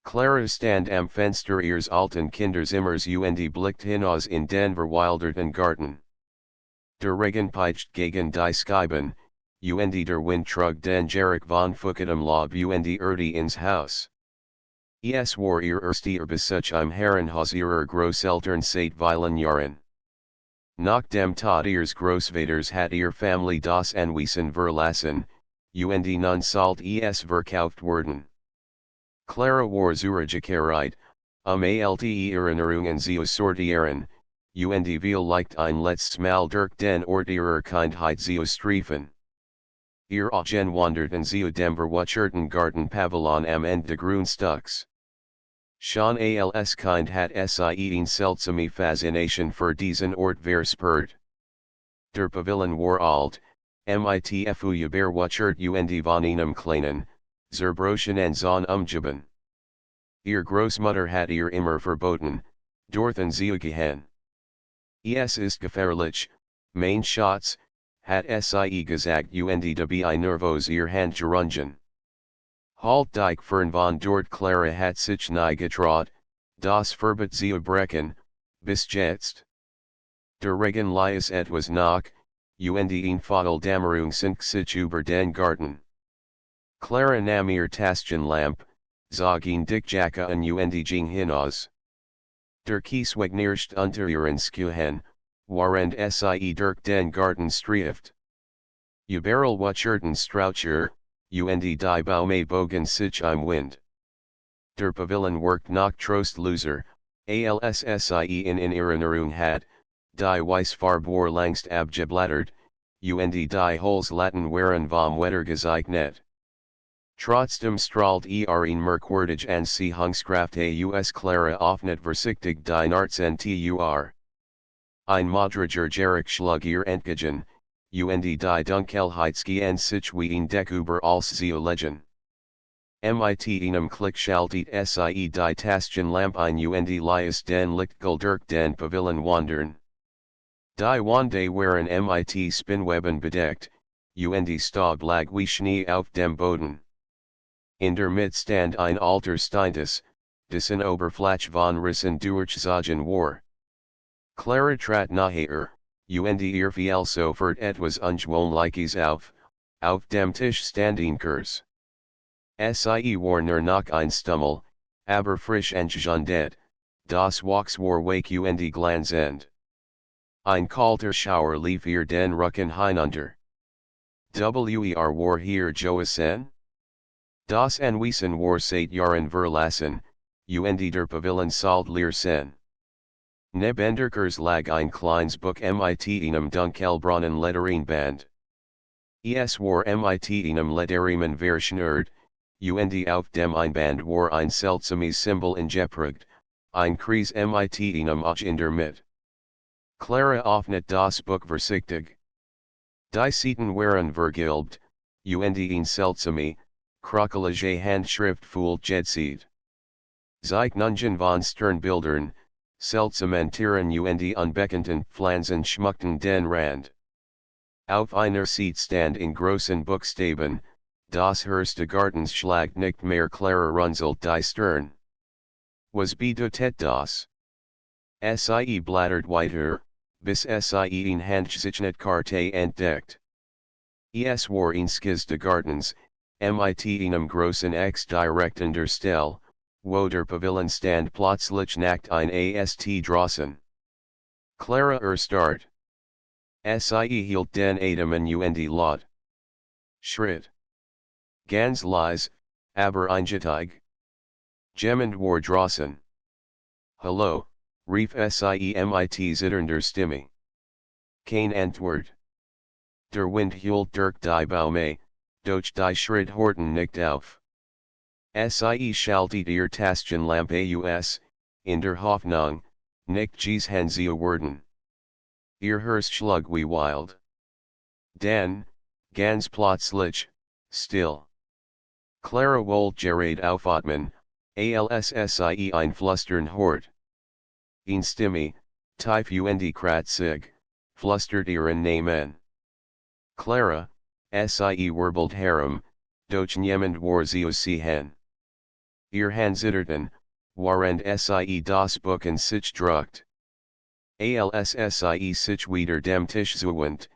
Clara stand am Fenster ihres alten Kinderzimmers und blickt hinaus in den verwilderten Garten. Der Regen peitscht gegen die Scheiben, und der Wind trug den Geruch von feuchtem Laub und Erde ins Haus. Es war ihr erster Besuch im Herrenhaus ihrer Großeltern seit vielen Jahren. Nach dem Tod ihres Großvaters hat ihr Familie das Anwesen verlassen, und nun sollt es verkauft werden. Clara war zurückgekehrt, alte Erinnerungen zu sortieren, und vielleicht ein letztes Mal durch den Ort ihrer Kindheit zu streifen. Ihr Augen wanderten zu dem verwucherten Garten Pavillon am Ende des Grundstücks. Schon als Kind hat eine seltsame Faszination für diesen Ort verspürt. Der Pavillon war alt, mitfu verwuchert und von einem kleinen, zerbrochenen Zaun umgeben. Ihr Großmutter hat ihr immer verboten, dorthin zu gehen. Es ist gefährlich, mein Schatz, hat sie gesagt und dabei nervös ihr Hand gerungen. Halt dich fern von dort. Clara hat sich nie getraut, das Verbot zu brechen, bis jetzt. Der Regen ließ etwas nach, und ein Dämmerung sank sich über den Garten. Clara nahm ihr Taschenlampe, zog ihn Jacke an und ging hinaus. Der Kiesweg knirscht unter ihren Schuhen, während sie durch den Garten streift. Überall wucherten Straucher, und die Bäume bogen sich im Wind. Der Pavillon wirkt noch trostloser, als sie in Erinnerung hat, die Weissfarbe war längst abgeblättert, und die Holz Latten waren vom Wetter gezeichnet. Trotzdem strahlt ein merkwürdig Anziehungskraft aus. Clara öffnet vorsichtig die Narzentur. Ein modriger Geruch schlug ihr entgegen, und die Dunkelheitsgehen sich wie ein Deck über alles zu legen. Mit einem Klick schaltet sie die Taschenlampe ein und ließ den Lichtgel durch den Pavillon wandern. Die Wände waren mit Spinnweben bedeckt, und Staub lag wie Schnee auf dem Boden. In der Mitte stand ein alter Steintisch, dessen Oberfläche von Rissen durchzogen war. Clara trat naher, und ihr fiel sofort etwas Ungewöhnliches auf dem Tisch standen Kurs. Sie war nur noch ein Stummel, aber frisch entgegendet, das Wachs war weich und glänzend. Ein kalter Schauer lief ihr den Rücken hinunter. War hier Joasen? Das Anwesen war seit Jahren verlassen, und der Pavillon sollt leer sein. Neben der Kurs lag ein kleines Buch mit einem dunkelbraunen Lederinband. Es war mit einem Lederriemen verschnürt, und auf dem Einband war ein seltsames Symbol ingeprägt, ein Kreis mit einem Auge in der Mitte. Clara öffnet das Buch vorsichtig. Die Seiten waren vergilbt, und ein seltsame, krokelige Handschrift gezeigt. Zeichnungen von Sternbildern, seltsamen Tieren und unbekannten Pflanzen schmückten den Rand. Auf einer Seite stand in großen Buchstaben, das Haus des Gartens schlagt nicht mehr. Clara runzelt die Stirn. Was bedeutet das? Sie blattert weiter, bis sie ein Handzeichnungskarte entdeckt. Es war ein Skiz des Gartens, mit einem großen X direkt an der Stelle, wo der Pavillon stand plötzlich nackt ein Ast draußen. Clara erstarrt. Sie hielt den Atem an und laut. Schritt. Ganz leise, aber eingietig. Jemand war draußen. Hallo, rief sie mit zitternder Stimme. Keine Antwort. Der Wind heulte durch die Bäume, doch die Schritt hörten nicht auf. Sie schaltet ihr Taschenlampe aus, in der Hoffnung, nicht gesehen zu werden. Ihr Herz schlug wie wild. Dann, ganz plötzlich, still. Clara wollte gerade aufatmen, als sie ein Flüstern hört. Eine Stimme, tief und kratzig, flüstert ihren Namen. Clara, sie wirbelt herum, doch niemand war zu sehen. Ihr Hanzitterten, Warend Sie das Buchen sich druckt. Als Sie sich wieder dem Tisch zuwend,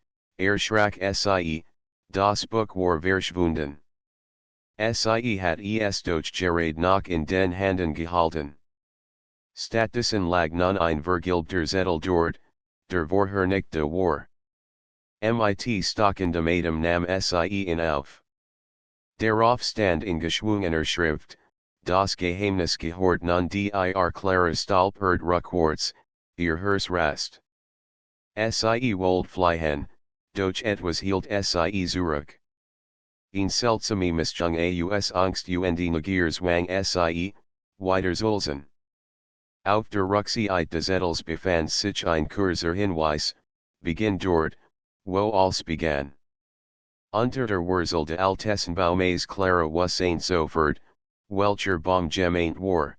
Schrak Sie, das Buch war verschwunden. Sie hat es doch gerade noch in den Handen gehalten. Stattdessen lag nun ein vergilbter Zettel dort, der Vorhernichte war. Mit stockendem Atem nam Sie ihn auf. Darauf stand in geschwungener Schrift, das Geheimnis gehört nun dir Clara Stahlpert Rückwärts, ihr Hers Rast. Sie wollt fliehen, doch etwas hielt Sie zurück. Een seltsame Mischung aus Angst und Negierswang Sie, weiter Zulsen. Auf der Rückseite des Zettels befand sich ein kurzer Hinweis, beginn dort, wo alles begann. Unter der Wurzel de Altessenbaumes Clara was ein sofort, welcher Baum gemeint war.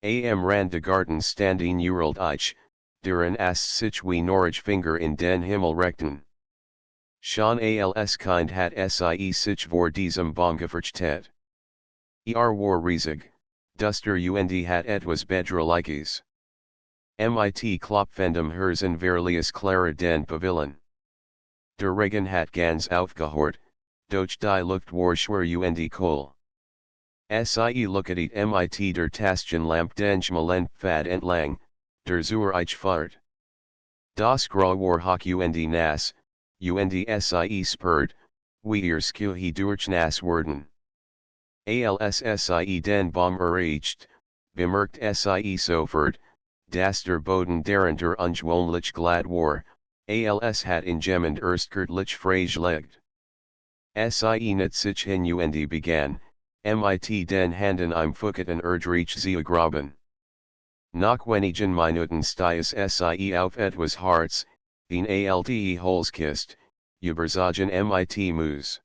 Am Rand de Garten standen Uralt ich, deren Ast sich wie Norrichfinger in den Himmel reckten. Schon als Kind hat Sie sich vor diesem Baum gefürchtet. War riesig, duster und hat etwas Bedrohliches. Mit Klopfendem Herzen verlies Clara den Pavillon. Der Regen hat ganz aufgehört, doch die Luft war schwer und kohl. Sie looket mit der Taschenlampe den schmalen Pfad entlang, der zur ich fahrt. Das Grau war hoch und nass, und Sie spürt, wie ihr Schuhe durchnass wurden. Als Sie den Baum erreicht, bemerkt Sie sofort, dass der Boden darunter ungewöhnlich glatt war, als hat in jemand erstkirtlich frei gelegt. Sie nit sich hin und begann, mit den Handen im Fucketen erdreich zu graben. Nach wenigen Minuten stiess Sie auf etwas Harz, ein alte Holzkist, überzagen mit Mus.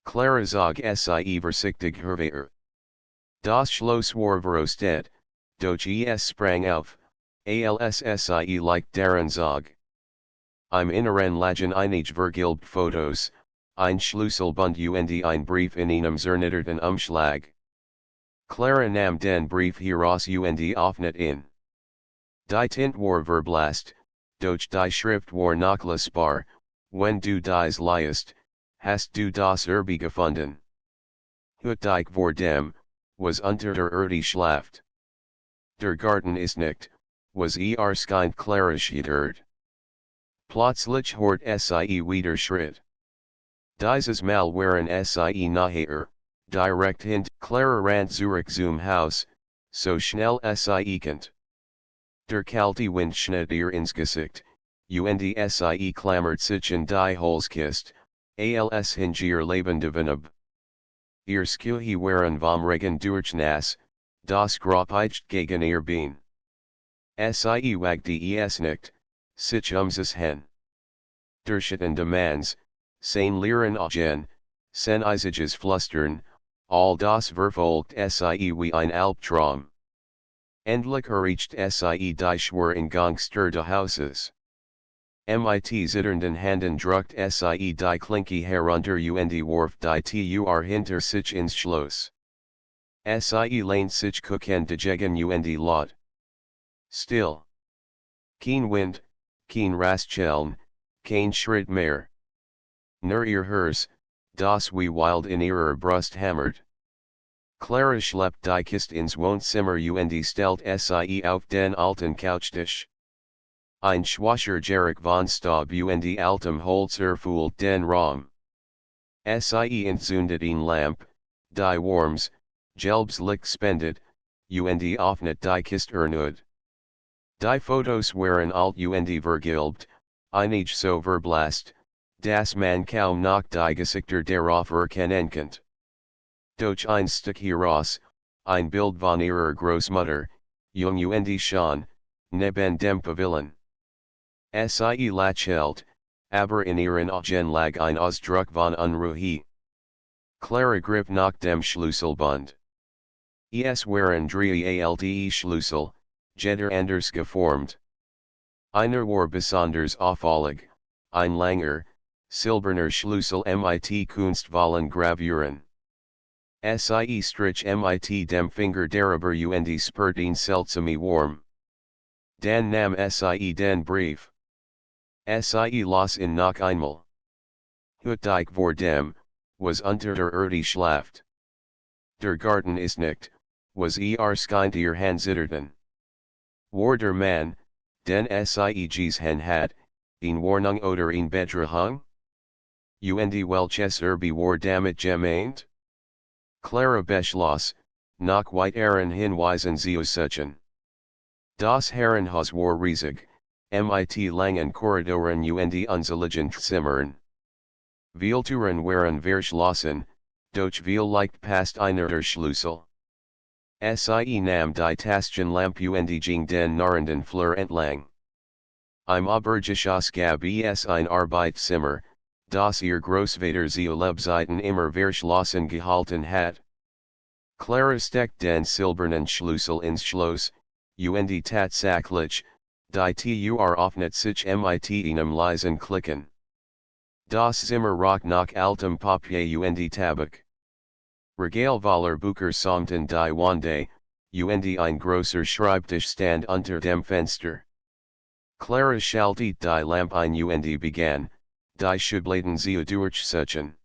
Clara zog Sie vorsichtig hervor. Das Schloss war verrostet, doch es sprang auf, als Sie leicht daran zog. Im Inneren lagen einige vergilbt Fotos, ein Schlüsselbund und ein Brief in einem zernitterten Umschlag. Clara nahm den Brief heraus und öffnet ihn. Die Tinte war verblasst, doch die Schrift war noch lesbar, wenn du dies liest, hast du das Erbe gefunden. Hütig vor dem, was unter der Erde schlaft. Der Garten ist nicht, was Kind Clara schiedert. Plötzlich hört Sie wieder Schritt. Dieses Mal waren Sie nachher, direkt hint, Clara rannte zurück zum Haus, so schnell Sie konnte. Der kalte Wind schnitt ihr ins Gesicht, und Sie klammert sich in die Holzkist, als hinter ihr lebende Venab. Ihr Schuhe waren vom Regen durchnass, das Grapeicht gegen ihr Bein. Sie wagte es nicht, sich sich hen. Der Schatten demands, sein Lehren Augen, sen Isages flustern, all das verfolgt Sie wie ein Albtraum. Endlich erreicht Sie die Schwer in Gangster des Hauses. Mit zitternden Handen druckt Sie die Klinke herunter und warf die Tür hinter sich ins Schloss. Sie lehnt sich guckend dagegen und laut. Still. Kein Wind, kein Rascheln, kein Schritt mehr. Nur ihr Herz, das wie wild in ihrer Brust hammert. Clara schleppt die Kiste ins Wohnzimmer und stellt Sie auf den alten Couchtisch. Ein schwacher Geruch von Staub und altem Holz erfüllt den Raum. Sie entzündet eine Lampe, die Worms, gelbes Licht spendet, und öffnet die Kiste erneut. Die Fotos waren alt und vergilbt, einige so verblasst, dass man kaum noch die Gesichter darauf erkennen konnte. Doch ein Stück heraus, ein Bild von ihrer Großmutter, jung und schon, neben dem Pavillon. Sie lächelt, aber in ihren Augen lag ein Ausdruck von Unruhe. Clara griff nach dem Schlüsselbund. Es waren drei alte Schlüssel, jeder anders geformt. Einer war besonders auffällig, ein langer, silberner Schlüssel mit kunstvollen Gravuren. Sie strich mit dem Finger darüber und spurt ihn seltsame warm. Dan nam sie den Brief. Sie las in noch einmal. Hütig vor dem, was unter der Erde schlaft. Der Garten ist nicht, was erscheint ihr Hanzitterten. War der Mann, den sie gesehen hat, in Warnung oder in Bedrahung? Und welches war damit gemeint? Clara beschloss, nach weiteren Hinweisen zu suchen. Das Herrenhaus war riesig, mit langen Korridoren und unzähligen Zimmern. Viele Türen waren verschlossen, doch vielleicht passt einer der Schlüssel. Sie nam die Taschenlampe und ging den narrenden Flur entlang. Im Obergeschoss gab es ein Arbeitszimmer, das ihr Großvater zu Lebzeiten immer verschlossen gehalten hat. Clara steckt den silbernen Schlüssel ins Schloss, und tatsächlich, die Tür öffnet sich mit einem leisen Klicken. Das Zimmer roch nach altem Papier und Tabak. Regalvoller Bücher samten die Wände, und ein großer Schreibtisch stand unter dem Fenster. Clara schaltet die Lampe ein und begann, die Schubladen zu durchsuchen.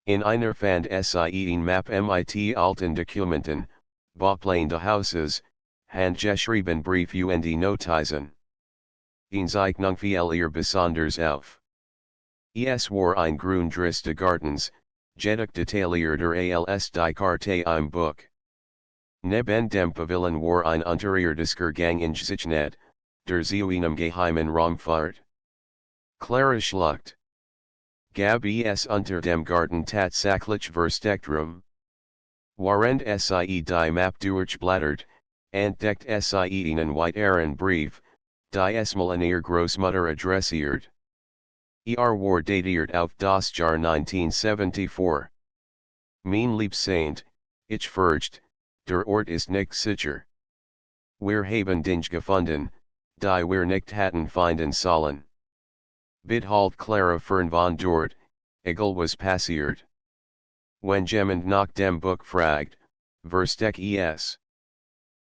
In einer fand sie ein Map mit alten Dokumenten, Baupläne des Hauses, handgeschrieben Brief und Notizen. Ein Zeichnung fiel ihr besonders auf. Es war ein Grundriss des Gartens, jedoch detaillierter als die Karte im Buch. Neben dem Pavillon war ein unterirdischer Gang in Sicherheit, der zu einem geheimen Raum führt. Clara schluckt. Gab es unter dem Garten tatsächlich versteckt Raum? Während sie die Map durchblättert, entdeckt sie einen weiteren Brief, die es mal an ihr Großmutter adressiert. War datiert auf das Jahr 1974. Mein Liebsaint, ich fürcht, der Ort ist nicht sicher. Wir haben dich gefunden, die wir nicht hatten finden sollen. Bitte halt Clara fern von dort, egal was passiert. Wenn jemand nach dem Buch fragt, versteck es.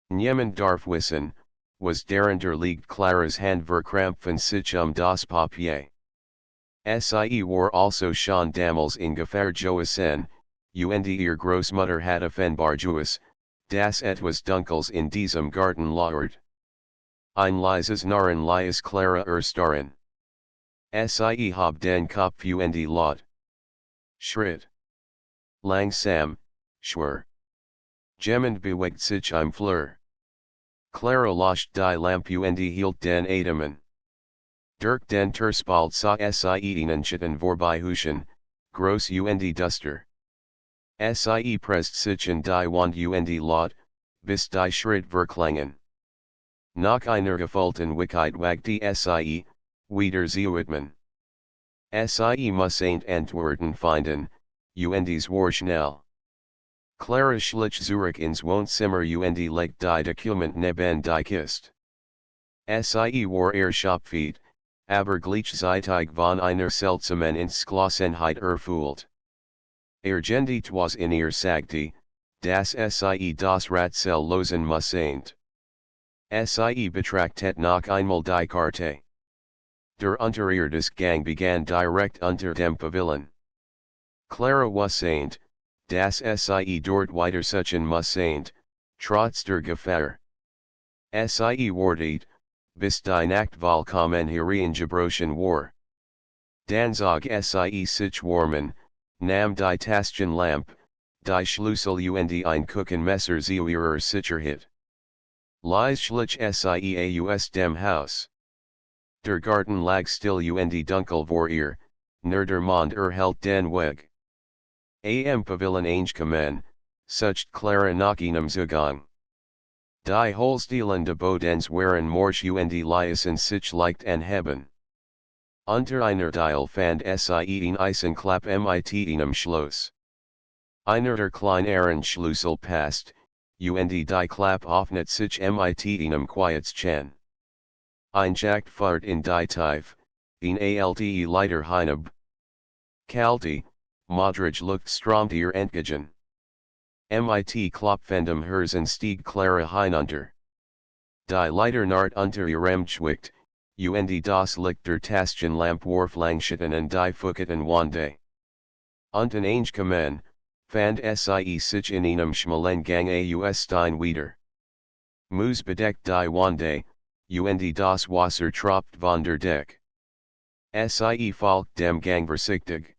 Niemand darf wissen, was darunter liegt. Claras Hand verkrampfen sich das Papier. Sie war also schon damals in Gefahr gewesen, und ihr Großmutter hat offenbar gewusst, dass etwas Dunkles in diesem Garten lauert. Ein leises Narren ließ Clara erstarren. Sie hob den Kopf und laut. Schritt. Langsam, schwer. Jemand bewegt sich im Flur. Clara löscht die Lampe und hielt den Atemen. Durch den Terspalt sah sie einen Schatten vorbeihuschen, groß und duster. Sie presst sich in die Wand und laut, bis die Schritt verklangen. Nach einer gefühlten Wickheit wagte sie, wieder zu widmen. Sie muss Antworten finden, und war schnell. Clara schlich zurück ins Wohnzimmer und legt die Dokument neben die Kiste. Sie war erschöpft, aber gleichzeitig von einer seltsamen Entschlossenheit erfüllt. Gendet was in ihr sagte, dass sie das Rätsel lösen müssen. Sie betrachtet noch einmal die Karte. Der unterirdische Gang begann direkt unter dem Pavillon. Clara wusste, dass sie dort weitersuchen müssen, trotz der Gefahr. Sie wartet, bis die Nacht vollkommen hereingebrochen war. Dann zog sie sich warmen, nam die Taschenlampe, die Schlüssel und ein Küchenmesser zu ihrer Sicherheit. Leise schlich sie aus dem Haus. Der Garten lag still und dunkel vor ihr, nur der Mond erhellt den Weg. Am Pavillon angekommen, sucht Clara nach einem Zugang. Die Holstelende Bodens waren morsch und ließen sich leicht anheben. Unter einer Dial fand sie ein Eisenklapp mit einem Schloss. Einer der kleineren Schlüssel passt, und die Klapp öffnet sich mit einem Quietschen. Ein Jagd fahrt in die Tiefe, ein alte Leiter hinab. Kalte, Modrig looked strom dir entgegen. Mit Klopfendem Herzen Stieg Clara hinunter. Die Leiter Nart unter ihrem Schwicht, und das Licht der Taschen Lamp warf Langschitten und die Fucketen Wande. Unten Eingekommen, fand sich in einem schmalen Gang aus Stein wieder. Moos bedeckt die Wande, und das Wasser tropft von der Deck. Folgt dem Gang versichtig.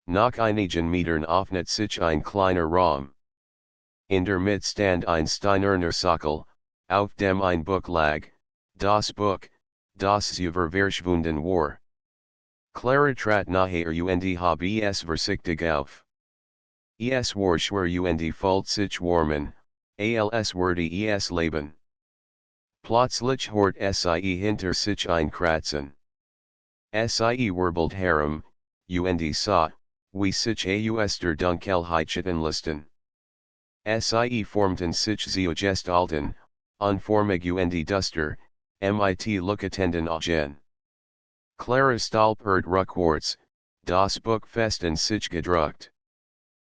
Nach einigen Metern öffnet sich ein kleiner Raum. In der Mitte stand ein steinerner Sockel, auf dem ein Buch lag, das Buch, das über verschwunden war. Clara trat nachher und habe es versichtig auf. Es war schwer und fühlt sich warmen, als würde es leben. Plötzlich hört hinter sich ein Kratzen. Wirbelt herum, und sah, wie sich aus der Dunkelheit Schatten listen. Formten sich zu Gestalten, unformig und duster, mit Lookatenden Augen. Clara stolpert rückwärts, das Buch fest in sich gedruckt.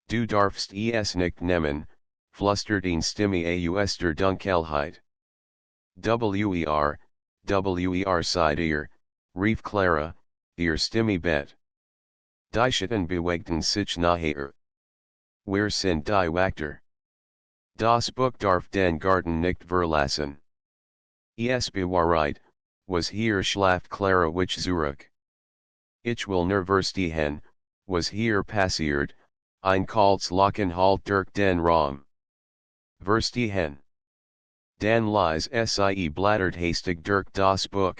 Du darfst es nicht nehmen, flüstert eine Stimme aus der Dunkelheit. Seid ihr, rief Clara, ihr Stimme bet. Die Schatten bewegten sich nachher. Wer sind die Wächter? Das Buch darf den Garten nicht verlassen. Es bewahrheit, was hier schlaft Clara wich zurück. Ich will nur verstehen, was hier passiert, ein kaltes Lachen halt durch den Raum. Verstehen. Dan lies blattert hastig durch das Buch,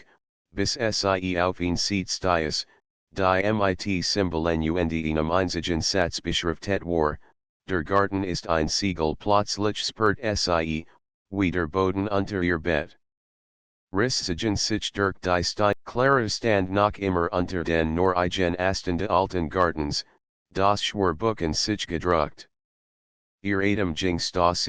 bis auf ihn sieht stiess, die mit Symbolen und einem einzigen Satz beschriftet war, der Garten ist ein Siegel plötzlich spurt wie der Boden unter ihr Bett. Rissigen sich durch die Stein. Clara stand noch immer unter den nur eigen Asten alten Gartens, das Schwerbuch in sich gedruckt. Ihr Atem ging stas,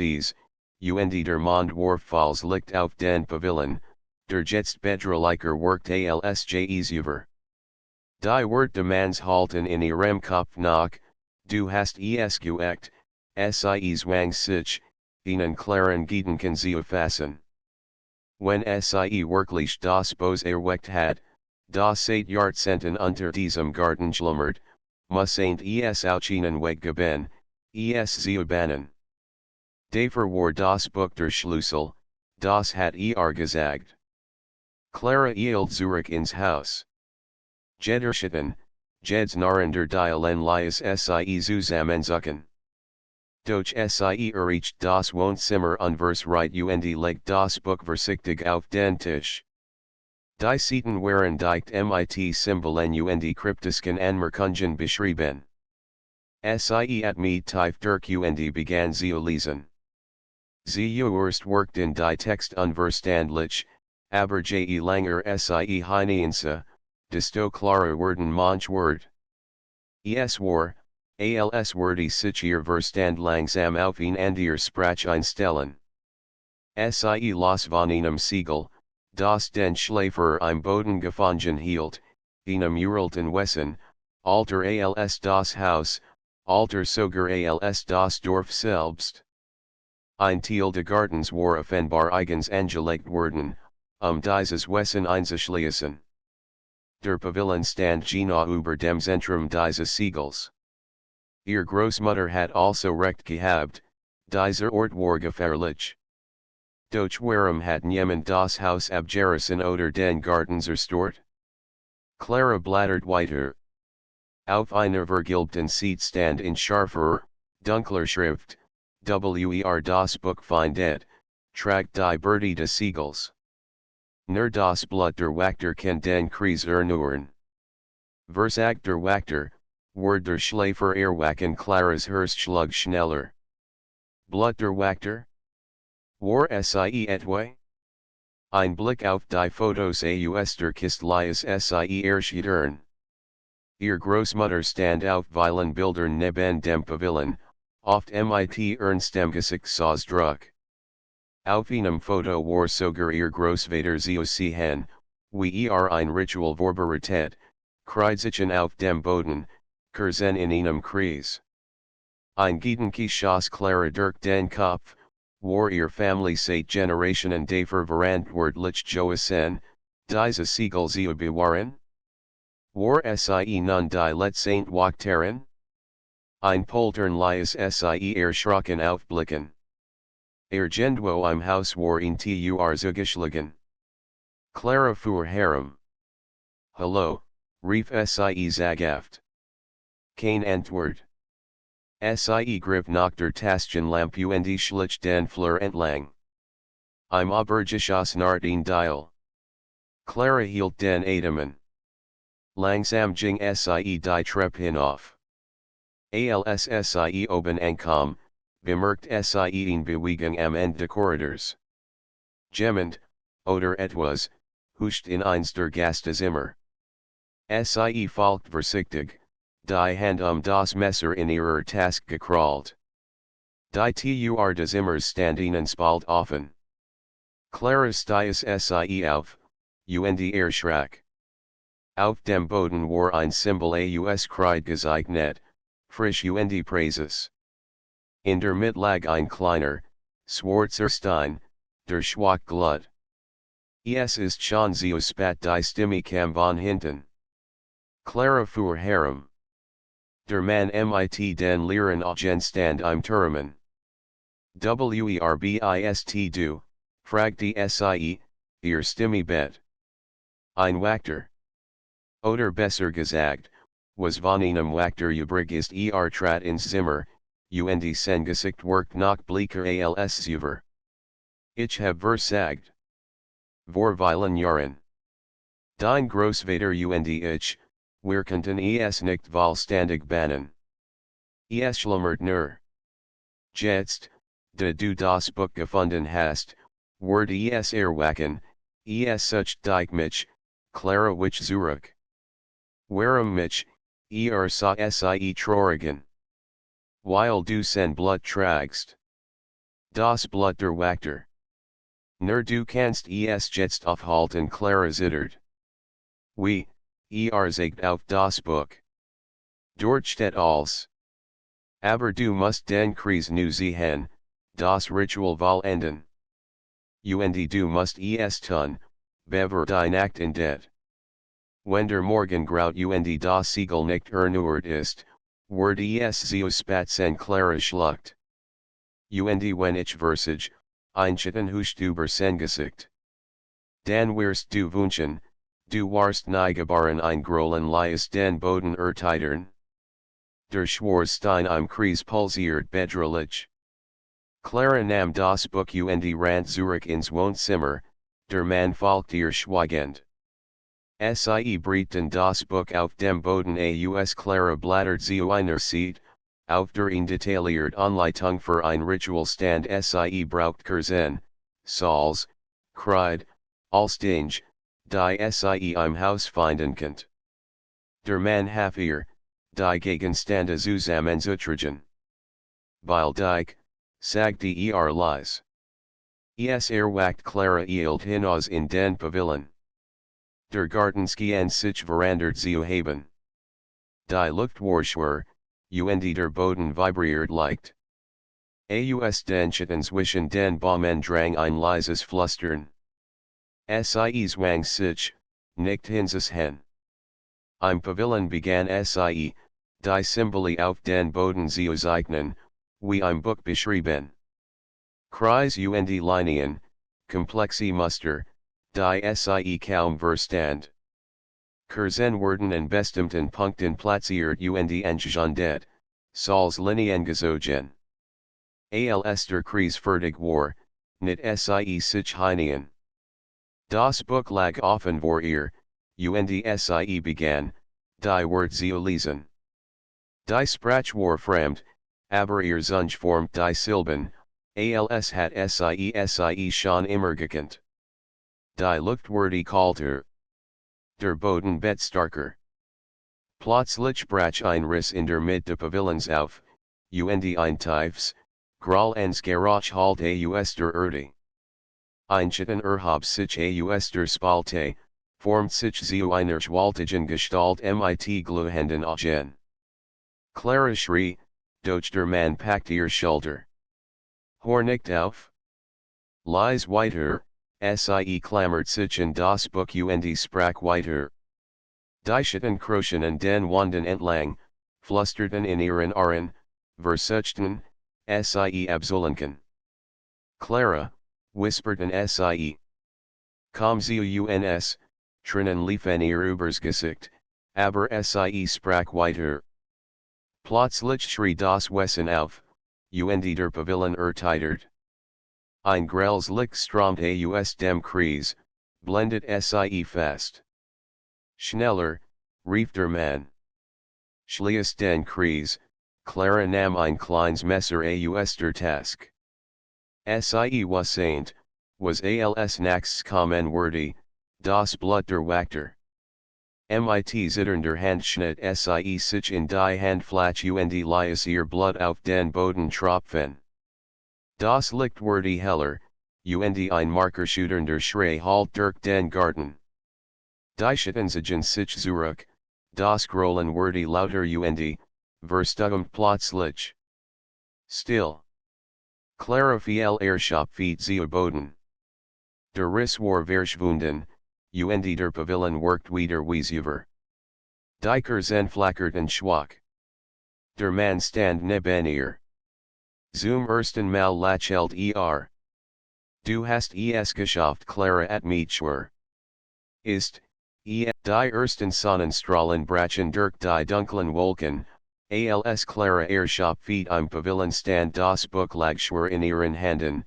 und der Mond warf falls Licht auf den Pavillon, der jetzt bedrohlicher workt als über. Die Wort demands halten in ihrem Kopf nach, du hast es geächt, zwang sich, ihnen klaren Gedanken zu fassen. Wenn wirklich das Bose erweckt hat, das 8 Jahrzehnten unter diesem Garten schlummert, muss es auch ihnen weggeben, es zu bannen. Dafür war das Buch der Schlüssel, das hat gesagt. Clara eilt zurück ins Haus. Jederschitten, Jeds narender Dialen lies zusammenzucken. Doch erreicht das Wohnzimmer unversreit und legt das Buch versichtig auf den Tisch. Die Seiten waren dicht mit Symbolen und kryptischen Anmerkungen beschrieben. At me tief durch und begann zu lesen. Sie worked in die Text unverständlich, aber je langer hineinse, desto klarer wurden manch Wort. Es war, als würde sich ihr Verstand langsam auf ihn und ihr Sprach einstellen. Los von einem Siegel, das den Schläfer im Boden gefangen hielt, einem uralten Wesen, alter als das Haus, alter sogar als das Dorf selbst. Ein Teil des Gartens war offenbar eigens angelegt worden, dieses Wesen einzuschließen. Der Pavillon stand genau über dem Zentrum dieses Siegels. Ihr Großmutter hat also recht gehabt, dieser Ort war gefährlich. Doch warum hat niemand das Haus abgerissen oder den Garten zerstört? Clara blattert weiter. Auf einer vergilbten Seite stand in scharfer, dunkler Schrift, das Buch findet, tragt die Bertie des Siegels. Nur das Blut der Wächter kann den Kreis erneuern. Versagt der Wächter, ward der Schläfer erwachen Claras Herzschlag schneller. Blut der Wächter? War etwa? Ein Blick auf die Fotos aus der Kistlias erschiedern. Ihr Großmutter stand auf vielen Bildern neben dem Pavillon, oft mit ernstem Gesichtsausdruck. Auf einem Foto war sogar ihr Großvater zu sehen, wie ein Ritual vorbereitet, Kreuzchen auf dem Boden, Kurzen in einem Kreis. Ein Gedanke Clara durch den Kopf, war ihr Family seit Generationen dafür verantwortlich gewesen, diese Siegel zu bewahren? War sie nun die letzten Wachtaren? Ein Polternliches sie erschrocken aufblicken. Irgendwo im Haus war in zugeschlagen. Clara fuhr herum. Hallo, rief sie zaghaft. Keine Antwort. Sie griff nach der Taschenlampe und schlich den Flur entlang. Im Obergeschoss nach den Dial. Clara hielt den Atem. Langsam ging sie die Treppe hinauf. Als sie oben ankam, bemerkt sie in Bewegung am Ende des Korridors. Jemand, oder etwas, huscht in eins der Gästezimmer. Sie folgt vorsichtig, die Hand das Messer in ihrer Tasche gekrallt. Die Tür des Zimmers stand ihnen spalt offen. Clara stieß sie auf, und erschrak. Auf dem Boden war ein Symbol aus Kreide gezeichnet, frisch und Präses. In der Mitte lag ein kleiner, schwarzer Stein, der schwach glut. Es ist schon so spät die Stimme kam von hinten. Clara fuhr herum. Der Mann mit den leeren Gegenstand im Turmen. Werbist du, fragte sie, ihr Stimme bet. Ein Wächter. Oder besser gesagt, was von einem Wächter übrig ist trat ins Zimmer, und sein Gesicht wirkt noch bleaker als zuvor. Ich hab versagt. Vor vielen Jahren. Dein Großvater und ich, wir konnten es nicht vollständig bannen. Es schlummert nur. Jetzt, da du das Buch gefunden hast, wird es erwachen, es sucht dich mich, Clara wich zurück. Warum mich, sah sie traurigen. Weil du sein Blut tragst. Das Blut der Wächter. Nur du kannst es jetzt aufhalten, Clara zittert. Wie, zeigt auf das Buch. Dort steht alles. Aber du musst den Kreis nu sehen, das Ritual vollenden. Und du musst es tun, bevor die Nacht endet. Wenn der Morgen graut und das Siegel nicht erneuert ist, wird es so spät sein, Clara schluckt. Und wenn ich versage, einschütten huscht über sein Gesicht. Dann wirst du wünschen, du warst nie geboren ein Großen Lies den Boden ertitern. Der Schwarzstein im Kreis pulsiert bedrohlich. Clara nahm das Buch und rannte zurück ins Wohnzimmer, der Mann folgte ihr schweigend. Sie breiten das Buch auf dem Boden aus Clara blättert zu einer Seite, auf der in detailliert Anleitung für ein Ritual stand. Sie braucht Kursen, Salz, Kreide, Alstinge, die sie im Haus finden könnt. Der Mann half ihr, die Gegenstände zusammenzutragen. Weil dich, sagte leise. Es erwacht Clara eilt hinaus in den Pavillon. Der Gartenski sich verandert zu haben. Die Luft war schwer, und der Boden vibriert leicht. Aus den Schatten zwischen den Bäumen drang ein leises Flüstern. Sie zwang sich, nicht hinzusehen. Im Pavillon begann sie, die Symbole auf den Boden zu zeichnen, wie im Buch beschrieben. Kreis und Linien, komplexe Muster, die sie kaum verstand. Kursen werden in bestimmten Punkten platziert und angewendet, sols Linien gezogen. Als der Kreis fertig war, nicht sie sich hinein. Das Buch lag offen vor ihr, und sie begann, die Wort zu lesen. Die Sprache war fremd, aber ihr Zunge formt die Silben, als hat sie schon immer gekannt. Die Luft wurde kalter. Der Boden bet starker. Plötzlich brach ein Riss in der Mitte des Pavillons auf, und ein tiefes, grollendes Geräusch hallte aus der Erde. Ein Schatten erhob sich aus der Spalte, formt sich zu einer gewaltigen Gestalt mit glühenden Augen. Clara schrie, Doch der Mann packt ihr Schulter. Hornicht auf? Lies weiter, sie klammert sich in das Buch und sprach weiter. Die Schatten krochen und den Wanden entlang, flusterten in ihren Ohren, versuchten, sie abzulenken. Clara, whisperten sie. Komm zu uns, Trinnen liefen ihr übers Gesicht, aber sie sprach weiter. Plötzlich schrie das Wesen auf, und der Pavillon erteilt. Ein grelles Licht strömt aus dem Kreis, blendet sie fest. Schneller, rief der Mann. Schließ den Kreis, Clara nahm ein kleines Messer aus der Taske. Sie wusste, was als nächstes kommen würde, das Blut der Wächter. Mit zitternder Hand schnitt sie sich in die Handfläche und ließ ihr Blut auf den Boden tropfen. Das Licht wurde heller, und ein markerschütternder Schrei hallte durch den Garten. Die Schatten zogen sich zurück, das Grollen wurde lauter und, verstummte plötzlich. Still. Clara fiel Schopf zu Boden. Der Riss war verschwunden, und der Pavillon workte wieder wie zuvor. Die Kerzen flackerten schwach. Der Mann stand neben ihr. Zum ersten Mal lächelt Du hast es geschafft, Clara at mich schwör. Ist, die ersten Sonnenstrahlen brachen durch die dunklen Wolken, als Clara Schopf im Pavillon stand das Buch lag schwör in ihren Händen,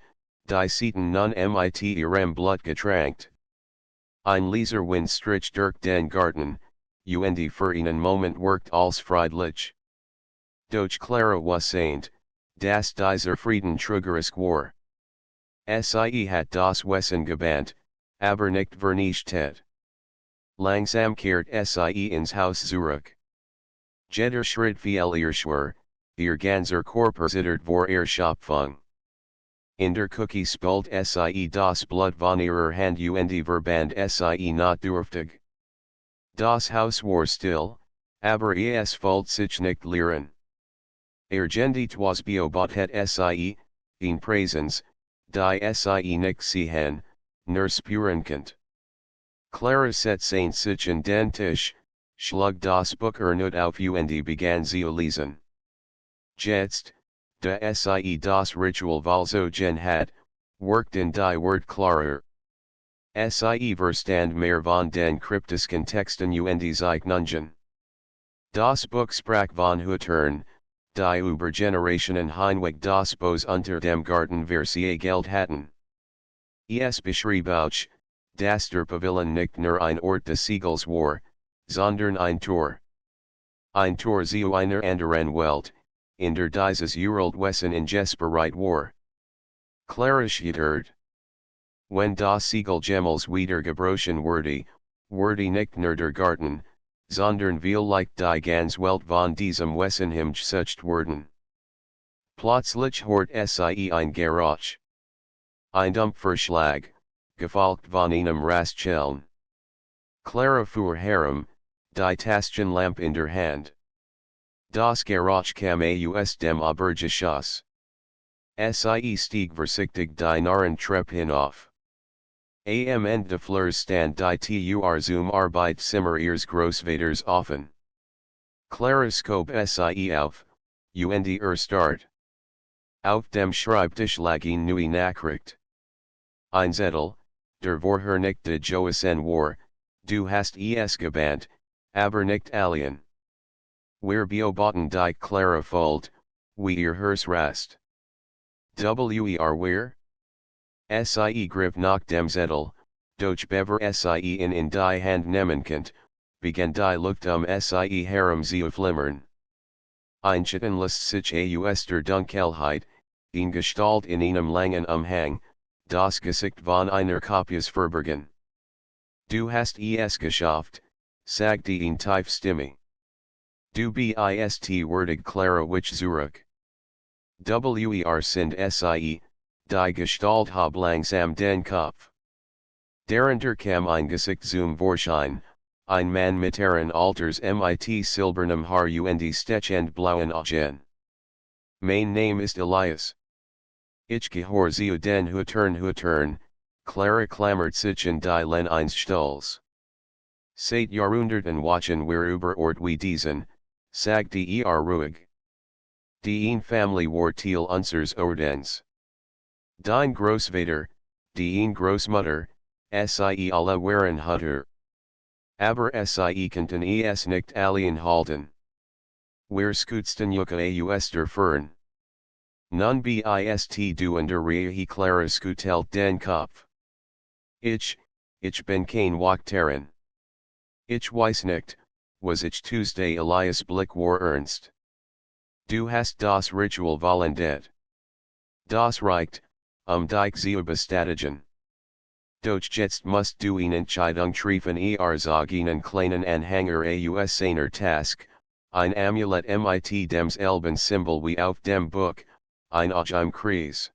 die Seiten nun mit ihrem Blut getränkt. Ein leiser Wind strich durch den Garten, und für einen Moment workte alles friedlich. Doch Clara wusste, dass dieser Frieden trügerisch war. Sie hat das Wesen gebannt, aber nicht vernichtet. Langsam kehrt sie ins Haus zurück. Jeder Schritt fiel ihr schwer, ihr ganzer Körper zittert vor Erschöpfung. In der Küche spült sie das Blut von ihrer Hand und verband sie notdürftig. Das Haus war still, aber es fühlt sich nicht leeren. Gendietwas beobachtet sie, in Präsenz, die sie nicht sehen, nur spüren könnt. Clara setzte sich an den Tisch, schlug das Buch erneut auf und begann zu lesen. Jetzt, da sie das Ritual vollzogen hat, worked in die Wort klarer. Sie verstand mehr von den kryptischen Texten und Zeichnungen. Das Buch sprach von Hütern, die über Generationen hinweg das Bos unter dem Garten Geld hatten. Es beschrieb auch, dass der Pavillon nicht nur ein Ort des Siegels war, sondern ein Tor. Ein Tor zu einer anderen Welt, in der dieses Wesen in Jesperite war. Clara schittert. Wenn das Siegel jemals wieder gebrochen wurde nicht nur der Garten, sondern vielleicht die ganz Welt von diesem Wesen heimgesucht worden. Plötzlich hört sie ein Geräusch. Ein dumpfer Schlag, gefolgt von einem Rascheln. Clara fuhr herum, die Taschenlampe in der Hand. Das Geräusch kam aus dem Obergeschoss. Sie stieg vorsichtig die Narrentreppe hinauf. Am Ende des Flurs stand die zum Arbeitszimmer ihres Großvaters offen. Clara schob sie auf, und start. Auf dem Schreibtisch lag eine neue Nachricht. Ein Zettel, der vorher nicht gejossen war, du hast es gebannt, aber nicht allen. Wir beobachten die Clara folgt, wie ihr Herz rast. Where? Sie griff nach dem Zettel, doch bever sie in die Hand nehmen könnt, begann die Luft sie herum zu flimmern. Ein Schatten lässt sich aus der Dunkelheit, in Gestalt in einem langen Umhang, das Gesicht von einer Kopies verbergen. Du hast es geschafft, sagte ihn Stimme. Du bist würdig Clara wich zurück. Sind sie, die Gestalt hab langsam den Kopf. Darunter kam ein Gesicht zum Vorschein, ein Mann mit Alters mit silbernem Haar und stechend blauen Augen. Main name ist Elias. Ich gehöre zu den Hütern, Clara klammert sich in die Len eines Stulls. Seit Jahrhunderten wachen wir über Ort wie diesen, sagt die ruhig. Die Family war Teil unseres Ordens. Dein Großvater, die Großmutter, sie alle waren Hüter. Aber sie konnten es nicht allein halten. Wir schutzten aus der Fern. Nun bist du in der Reihe Clara schüttelt den Kopf. Ich bin kein Wachterin. Ich weiß nicht, was ich Tuesday Elias Blick war ernst. Du hast das Ritual vollendet. Das reicht, dich zu bestätigen. Doch jetzt musst du eine Entscheidung treffen sagen einen kleinen Anhänger aus einer Task, ein Amulett mit dem selben Symbol wie auf dem Buch, ein im Kreis.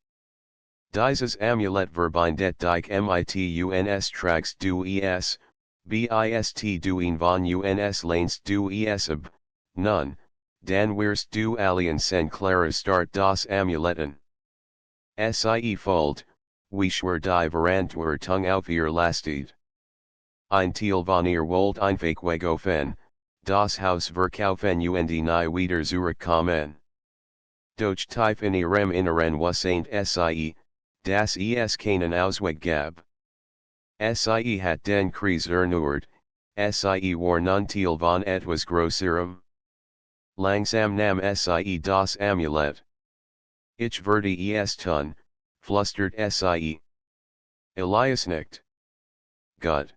Dieses Amulett verbindet dich mit uns tragst du es, bist du von uns lehnst du es ab, nun, dann wirst du allen sen Clara start das Amuletten. Sie fold, wie schwer die Verantwortung auf ihr lastet. Ein Teil von ihr wollt einfach wegaufen, das Haus verkaufen und nie wieder zurückkommen. Doch tief in ihrem Inneren wassaint sie, dass es keinen Ausweg gab. Sie hat den Kreis erneuert, sie war nun Teil von etwas Größerem. Langsam nam sie das Amulett. Ich werde es tun, flüstert sie. Elias nicht. Gut.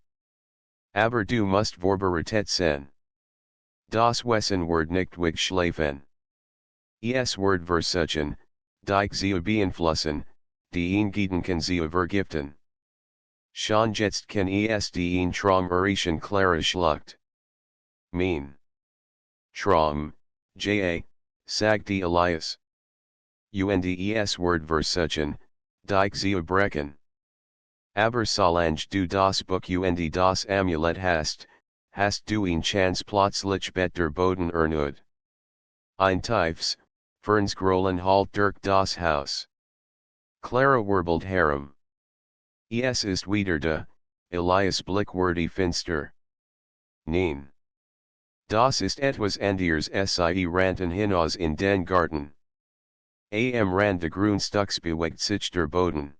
Aber du musst vorbereitet sein. Das Wesen wird nicht wegschlafen. Es wird versuchen, dich zu beeinflussen, die Gedanken zu vergiften. Schon jetzt kann es die Traum erreichen Clara schluckt. Mein Traum, sagt Elias. Es wird versuchen, dich zu brechen. Aber solange du das Buch und das Amulett hast du Chance plötzlich better Boden erneuert. Ein tiefes, Fernsgrollen halt durch das Haus. Clara wirbelt herum. Es ist wieder da, Elias Blick wird finster. Nein. Das ist etwas anderes sie rannten hinaus in den Garten. Rand de Grünstücks bewegt sich der Boden.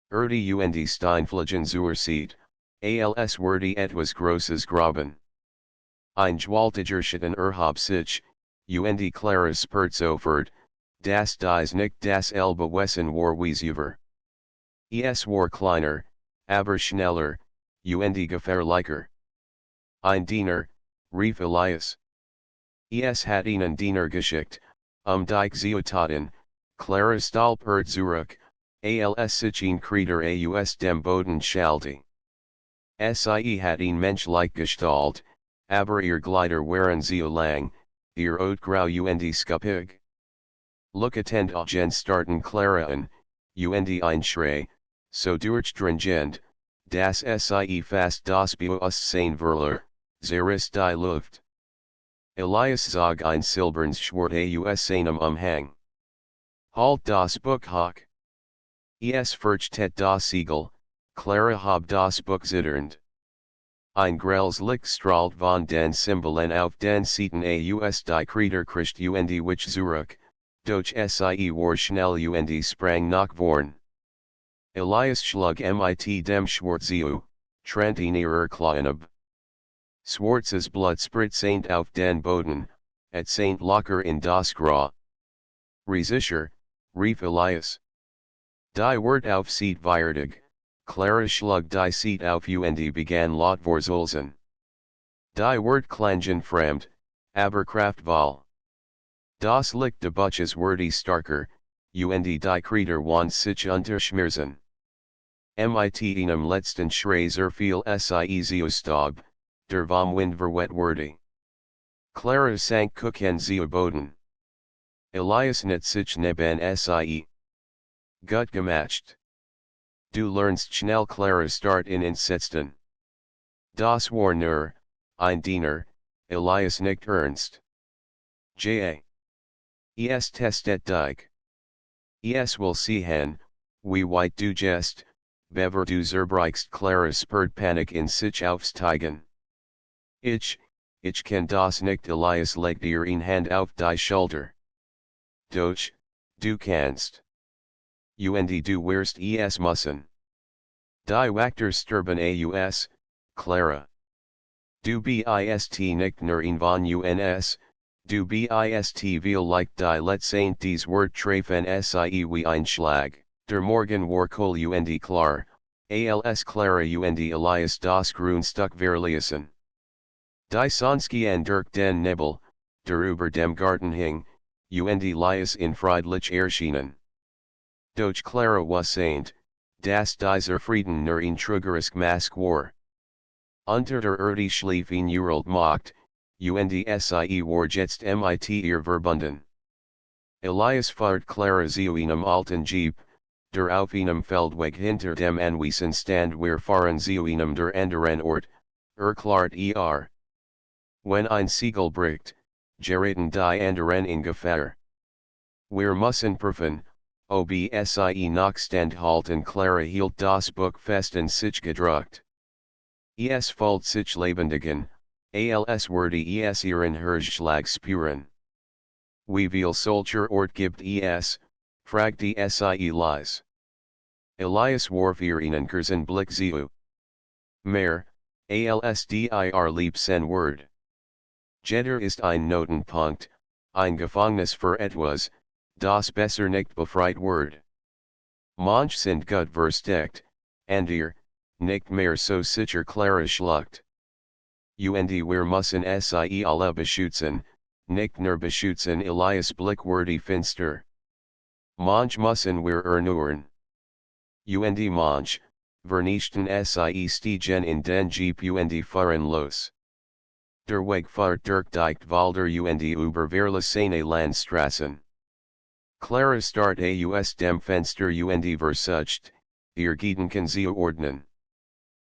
Die und Steinflagen zur Seite, als würde etwas Großes graben. Ein gewaltiger Schatten erhob sich, und Clara spürt sofort, dass dies nicht dasselbe Wesen war wie zuvor. Es war kleiner, aber schneller, und gefährlicher. Ein Diener, rief Elias. Es hat einen Diener geschickt, dich zu töten, Clara stolpert zurück, als sich ein Krieger aus dem Boden schallte. Sie hat ein menschlich Gestalt, aber ihr Glieder waren zu lang, ihr Grau und scuppig. Lookatend gen starten Clara an, und ein Schrei, so durchdringend, dass sie fast das Bewusstsein verlor, zerriss die Luft. Elias zog ein silbernes Schwert aus seinem Umhang. Halt das Buch hoch. Es fürchtet das Siegel, Clara hab das Buch zitternd. Ein grelles Licht strahlt von den Symbolen auf den Seiten aus die Krieger Christ und wich zurück, doch sie war schnell und sprang nach vorn. Elias schlug mit dem Schwert zu, trennt ihn ihrer Klauen ab. Schwarzes Blut spritzt auf den Boden, Saint locker in das Grau. Sicher, rief Elias. Die Wort auf Seat Viertig, Clara schlug die Seat auf und begann laut vorzulsen. Die Wort klangen fremd, aber kraftvoll. Das Licht de Buches wurde starker, und die Krieger want sich unterschmerzen. Mit einem letzten Schrei fiel sie zu Staub, der vom Wind verwet wurde. Clara sank Kuchen zu Boden. Elias nicht sich neben sie. Gut gemacht. Du lernst schnell Clara start in Insetzen. Das war nur, ein Diener, Elias nicht ernst. Es testet dich. Es will sehen, wie weit du gehst, bevor du zerbrichst. Clara spürt Panik in sich aufsteigen. Ich kann das nicht. Elias legt ihr eine Hand auf die Schulter. Doch, du kannst. Und du wirst es müssen. Die Wachter sterben aus, Clara. Du bist nicht nur ein von uns, du bist viel like die letzten des Wort treffen sie wie ein Schlag. Der Morgen war cool und klar, als Clara und Elias das Grundstück verließen. Die Sonski an durch den Nebel, der über dem Garten hing, und Elias in friedlich erschienen. Doch Clara wusste, dass dieser Frieden nur ein trügerisches Mask war. Unter der Erde schlief ein Uralt Macht, und sie war jetzt mit ihr verbunden. Elias fährt Clara zu einem alten Jeep, der auf einem Feldweg hinter dem Anwesen stand. Wir fahren zu einem der anderen Ort, erklärt er. Wenn ein Siegel bricht, geraten die anderen in Gefahr. Wir müssen prüfen, ob sie noch standhalten. Clara hielt das Buch fest und sich gedruckt. Es fühlt sich lebendigen, als würde es ihren Herzschlag spüren. Wie viel solcher Ort gibt es, fragte sie leise. Elias warf ihr einen kurzen Blick zu. Mehr, als dir liebsten Wort. Jeder ist ein Notenpunkt, ein Gefängnis für etwas, das besser nicht befreit wird. Manch sind gut versteckt, ihr, nicht mehr so sicher. Clara schluckt. Und wir müssen sie alle beschützen, nicht nur beschützen. Elias Blick wurde finster. Manch müssen wir erneuern. Und manch, vernichten sie stiegen in den Jeep und fahren los. Der Weg fahrt durch die Wälder und über verlassene Landstraßen. Clara starrt aus dem Fenster und versucht, ihr Gedanken zu ordnen.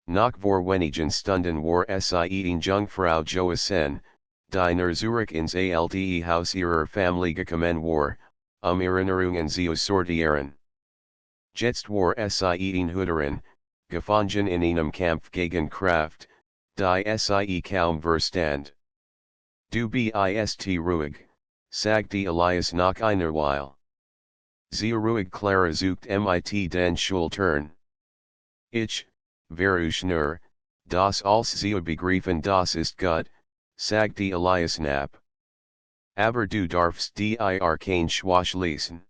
Nach vor wenigen Stunden war sie in Jungfrau Joachim, die nur Zurück ins alte Haus ihrer Familie gekommen war, Erinnerungen zu sortieren. Jetzt war sie in Hüterin, gefangen in einem Kampf gegen Kraft, die sie kaum verstand. Du bist ruhig, sagte Elias nach einer Weile. Sehr ruhig. Clara sucht mit den Schultern. Ich, versuche nur, das als zu begreifen. Das ist gut, sagte Elias knapp. Aber du darfst dir kein Schwach lesen.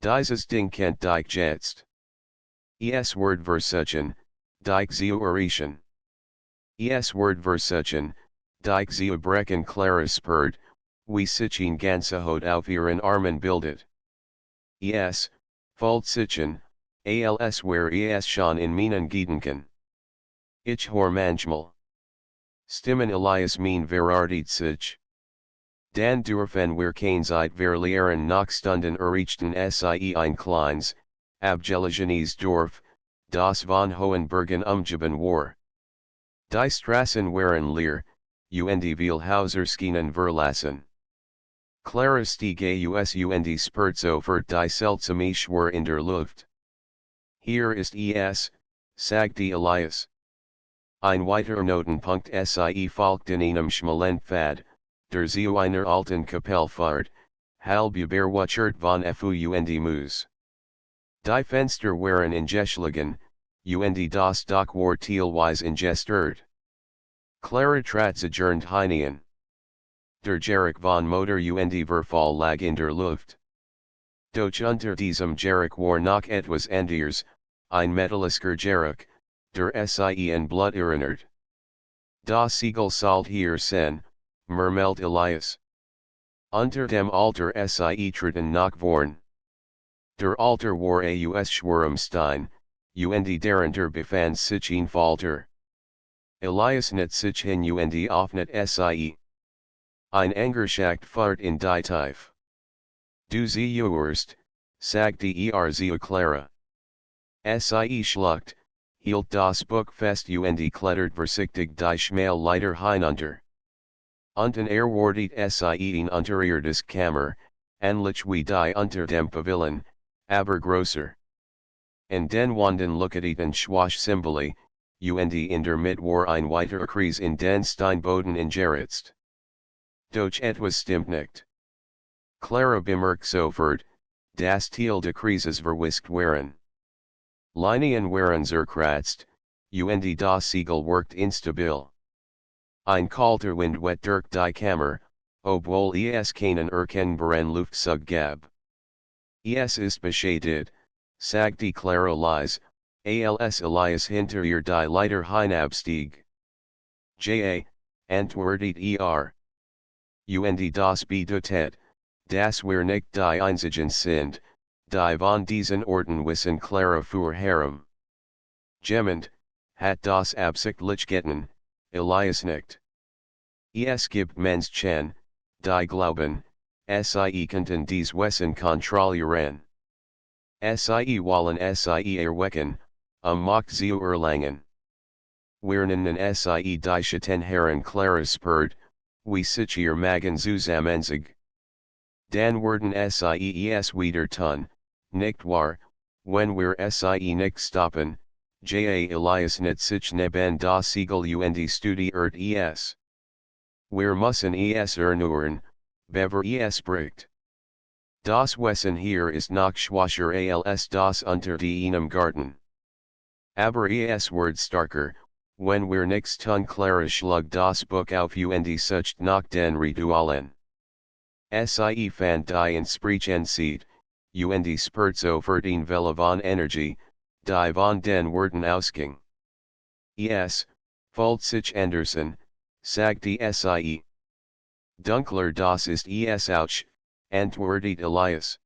Dieses Ding kennt dich jetzt. Es Wort versuchen, dich zu erreichen. Es Wort versuchen, dich zu brechen. Clara spürt, wie sich ein ganze Haut auf ihren Armen bildet. Es, fühlt sich an, als wäre es schon in meinen Gedanken. Ich höre manchmal Stimmen. Elias mein verartet sich. Dan dürfen wir keine Zeit verlieren. Nach Stunden erreichten sie ein kleines, abgelegenes Dorf, das von hohen Bergen umgeben war. Die Straßen waren leer, und viele Häuser schienen verlassen. Clara stieg aus und spürt sofort die seltsame Schwere in der Luft. Hier ist es, sagte Elias. Ein weiterer Notenpunkt. Sie folgt in einem schmalen Pfad, der zu einer alten Kapelle führt, halb überwuchert von Efeu und Moos. Die Fenster waren eingeschlagen, und das Dach war teilweise ingestört. Clara trat zerrend hinein. Der Geruch von Motor und Verfall lag in der Luft. Doch unter diesem Geruch war noch etwas anderes, ein metallischer Geruch, der sie an Blut erinnert. Das Siegel sollt hier sein, murmelt Elias. Unter dem Altar sie treten nach vorn. Der Altar war aus Schwarmstein, und darunter befand sich ein Falter. Elias net sich hin und öffnet sie. Ein Angerschacht fahrt in die Tiefe. Du zuerst, sagte zu Clara. Sie schluckt, hielt das Buch fest und klettert vorsichtig die schmale Leiter hinunter. Unten erwartet sie in unterirdisch Kammer, ähnlich wie die unter dem Pavillon, aber größer. Und den Wanden Luckatiten Schwach-Symbole, und in der Mitte war ein weiterer Kreis in den Steinboden ingeritzt. Doch etwas stimmt nicht. Clara bemerkt sofort, das Teil des Kreises verwischt waren. Linien waren zerkratzt, und das Siegel wirkt instabil. Ein kalter Wind wet durch die Kammer, obwohl es keinen erkennbaren Luftzug gab. Es ist beschädigt, sagte Clara leise, als Elias hinter ihr die Leiter hinabstieg. Antwortet und das bedeutet, dass wir nicht die Einzigen sind, die von diesen Orten wissen. Clara fuhr herum. Jemand, hat das absichtlich getan, Elias nicht. Es gibt Menschen, die glauben, sie könnten dies Wissen kontrollieren. Sie wollen sie erwecken, Macht zu erlangen. Wir nennen sie die Titanenseele. Clara spurt, wie sich ihr Magen zusammenzog. Dann werden sie es wieder tun, nicht wahr, wenn wir sie nicht stoppen, Elias nicht sich neben das Siegel und studiert es. Wir müssen es erneuern, bevor es bricht. Das Wissen hier ist noch schwacher als das unter deinem Garten. Aber es wird starker, wenn wir nichts tun. Clara schlug das Buch auf und sucht nach den Ritualen. Sie fand die Entsprechenzeit, und spürt sofort eine Welle von Energie, die von den Worten ausging. Es, fühlt sich Anderson, sagte sie. Dunkler das ist es auch, antwortet Elias.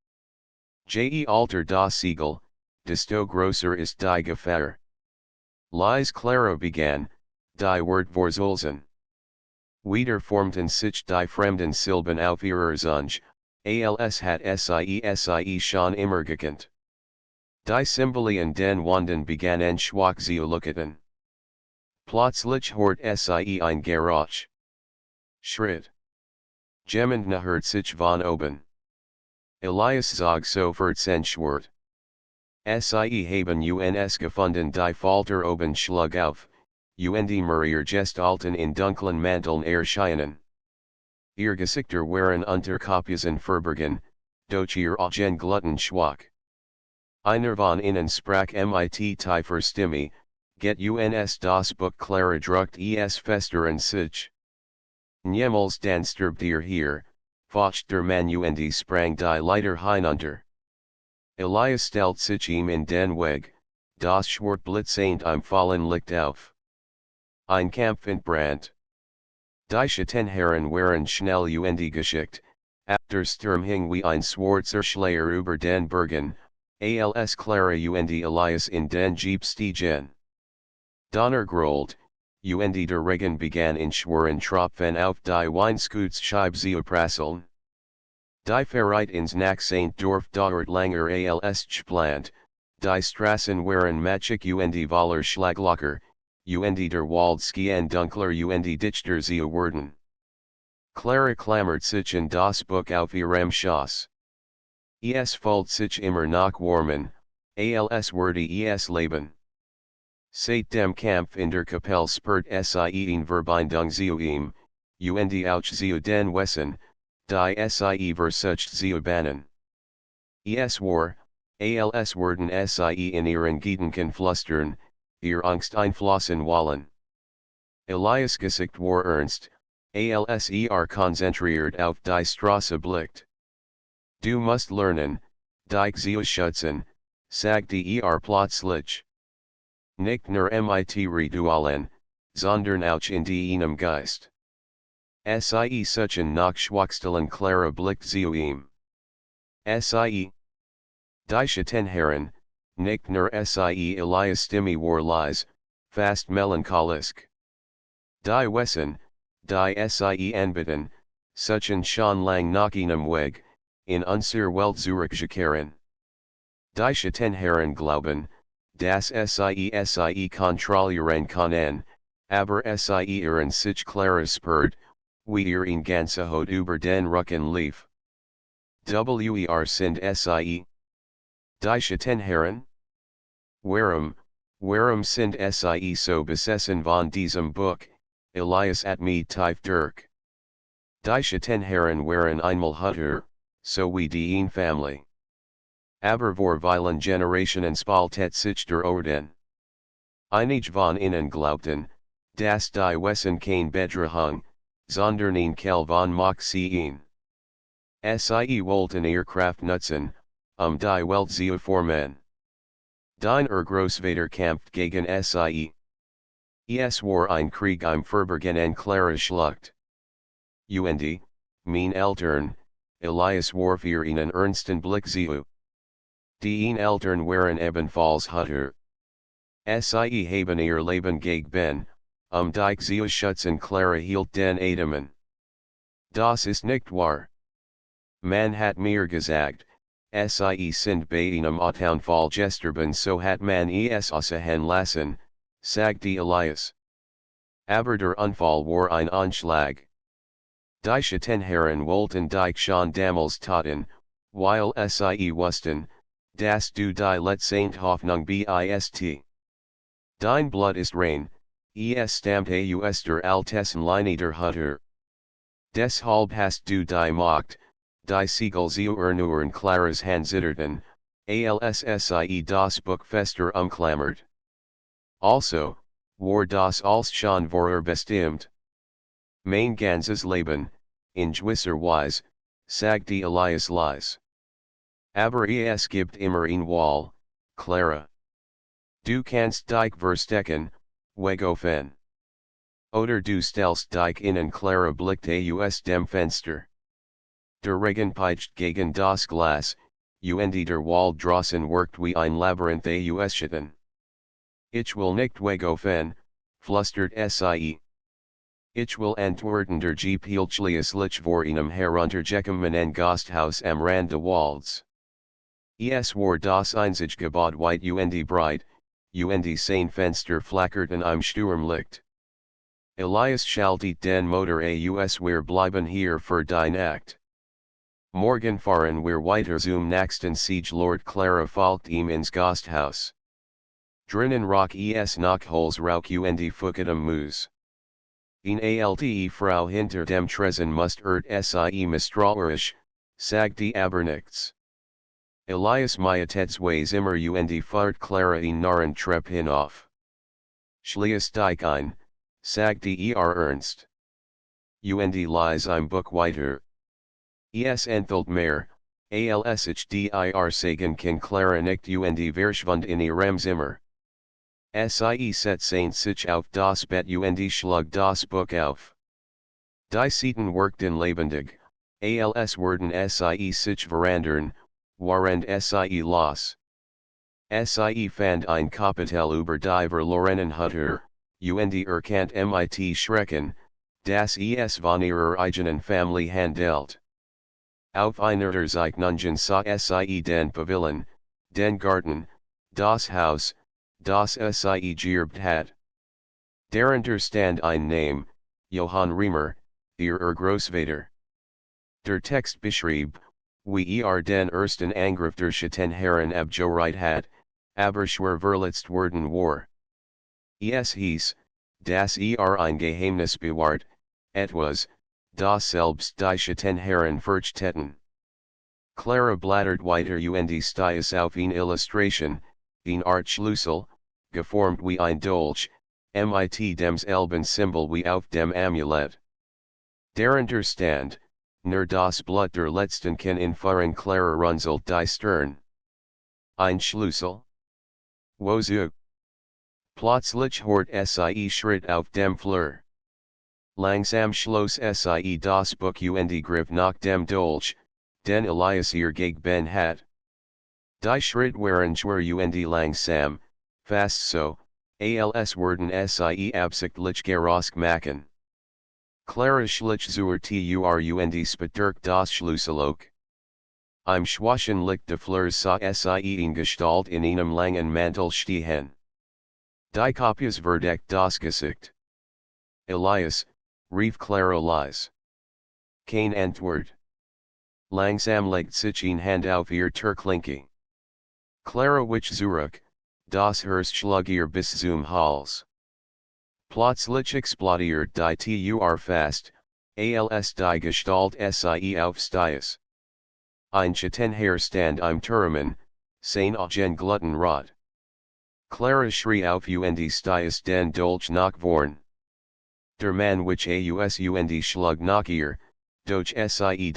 Alter das Siegel, desto größer ist die Gefahr. Lies Clara begann, die Wortwurzeln. Wieder formten sich die fremden Silben auf ihrer Zunge, als hat sie schon immer gekannt. Die Symbole in den Wanden begannen schwach zu lucketen. Plötzlich hört sie ein Geräusch. Schritt. Jemand hört sich von oben. Elias zog sofort sein Schwert. Sie haben uns gefunden. Die Falter oben schlug auf, und mehrere Gestalten in dunklen Manteln erscheinen. Ihr Gesichter waren unter Kopfkissen verborgen, doch ihr Augen glühten schwach. Einer von ihnen sprach mit tiefer Stimme, get uns das Buch. Clara druckt es fester in sich. Niemals dann stirbt ihr hier, faucht der Mann und sprang die Leiter hinunter. Elias stellt sich ihm in den Weg, das Schwert blitzend im Fallen Licht auf. Ein Kampf entbrannt. Die Titanenseelen waren schnell und geschickt, der Sturm hing wie ein schwarzer Schleier über den Bergen, als Clara und Elias in den Jeep stiegen. Donner grollt, und der Regen begann in schweren Tropfen auf die Weinschutzscheibe zu prasseln. Die Fahrt ins Nachtsandorf dauert langer als geplant, die Straßen waren matschig und voller Schlaglocher, und der Wald schien dunkler und dichter zu werden. Clara klammert sich in das Buch auf ihrem Schoß. Es fühlt sich immer noch warmen, als würde es leben. Seit dem Kampf in der Kapelle spürt sie in Verbindung zu ihm, und auch zu den Wissen, die sie versucht zu bannen. Es war, als würden sie in ihren Gedanken flüstern, ihr Angst einfließen wollen. Elias Gesicht war ernst, als konzentriert auf die Straße blickt. Du musst lernen, dich zu schützen, sagte plötzlich. Nicht nur mit Ritualen, sondern auch in deinem Geist. Sie suchen nach Schwachstellen. Clara blickt zu ihm. Die Titanenseelen, nicht nur Elias Stimme war leise, fast melancholisch. Die Wissen, die sie anbieten, suchen schon lang nach einem Weg, in unserer Welt zurückzukehren. Die Titanenseelen glauben, dass sie kontrollieren können, aber sie irren sich. Clara spürt, wie ihr in ganze Haut über den Rücken lief. Wer sind Sie? Die Titanenseele? Warum sind Sie so besessen von diesem Buch, Elias at me tief direkt. Die Titanenseele waren einmal Hutter, so wie die eine Family. Aber vor vielen Generationen spaltet sich der Orden. Einige von ihnen glaubten, dass die Wesen keine Bedrohung, sondern ein Kell von Macht sehen. Sie wollten ihre Kraft nutzen, die Welt zu formen. Dein Großvater kämpft gegen Sie. Es war ein Krieg im verborgenen klare Schlacht. Und, mein Eltern, Elias war für einen ernsten Blick zu. Die Eltern waren ebenfalls Hutter. Sie haben ihr Leben gegeben, die zu schützen klare hielt den Atemen. Das ist nicht wahr. Man hat mir gesagt, Sie sind bei einem Autounfall gestorben, so hat man es aussehen lassen, sagte Elias. Aber der Unfall war ein Anschlag. Die Titanenseele wollten dich schon damals töten, weil Sie wussten, dass du die letzte Hoffnung bist. Dein Blut ist rein, es stammt aus der altesten Linie der Hutter. Deshalb hast du die Macht, die Siegel zu erneuern klares Handzitterten, alssi das Buch fester umklammert. Also, war das als schon vorher bestimmt. Mein ganzes Leben, in gewisser Weise, sagte Elias leise. Aber es gibt immer ein Wall, Clara. Du kannst dich verstecken, weggelaufen. Oder du stellst dich innen, Clara blickte aus dem Fenster. Der Regen peitscht gegen das Glas, und der Wall draußen wirkt wie ein Labyrinth aus Schatten. Ich will nicht weggelaufen, flüstert Sie. Ich will antworten der gepeiltlich vor einem heruntergekommenen Gasthaus am Rand des Walds. Es war das einzige Gebäude weit und breit, und sein Fenster flackerten im Sturmlicht. Elias schaltet den Motor aus, wir bleiben hier für die Nacht. Morgen fahren wir weiter zum nächsten Siege. Lord Clara folgt ihm ins Gasthaus. Drinnen rock es nach Holzrauch und fucketem Mus. Eine alte Frau hinter dem Tresen mustert Sie misstrauisch, sagte aber nichts. Elias mietet zwei Zimmer und fahrt Clara nach Treppe hinauf. Schließ dich ein, sagte ernst. Und lies im Buch weiter. Es enthält mehr, als ich dir sagen kann. Clara nickt und verschwand in ihrem Zimmer. Sie setzte sich auf das Bett und schlug das Buch auf. Die Seiten wirkten lebendig, als würden Sie sich verändern, während Sie las. Sie fand ein Kapitel über die verlorenen Hutter, und erkannt mit Schrecken, dass es von ihrer eigenen Familie handelt. Auf einer der Zeichnungen sah Sie den Pavillon, den Garten, das Haus, das Sie geerbt hat. Darunter stand ein Name, Johann Riemer, ihr Großvater. Der Text beschrieb, wie den ersten Angriff der Titanenseele abgewehrt hat, aber schwer verletzt worden war. Es hieß, dass ein Geheimnis bewahrt, etwas, das selbst die Titanenseele versteht. Clara blättert weiter und stieß auf eine Illustration, ein Art Schlüssel, geformt wie ein Dolch, mit dem selben Symbol wie auf dem Amulett. Darunter stand, nur das Blut der letzten kann entfahren. Clara runzelt die Stirn. Ein Schlüssel? Wozu? Plötzlich hört Sie Schritt auf dem Flur. Langsam schloss Sie das Buch und griff nach dem Dolch, den Elias ihr gegeben hat. Die Schritt waren schwer und langsam, fast so, als würden Sie absichtlich Geräusch machen. Clara schlich zur Tür und später das Schlüsselloch. Im schwachen Licht des Flurs sah Sie in Gestalt in einem langen Mantel stehen. Die Copies verdeckt das Gesicht. Elias, rief Clara leise. Keine Antwort. Langsam legt sich ein Hand auf ihr Turklinke. Clara wich Zurück, das Herz schlug ihr bis zum Hals. Plötzlich explodiert die Tür fast, als die Gestalt sie aufstößt. Ein Schattenhaar stand im Turmen, sein Augen gluten rot. Clara schrie auf und stößt den Dolch nach vorn. Der Mann wich aus und schlug nach ihr, doch sie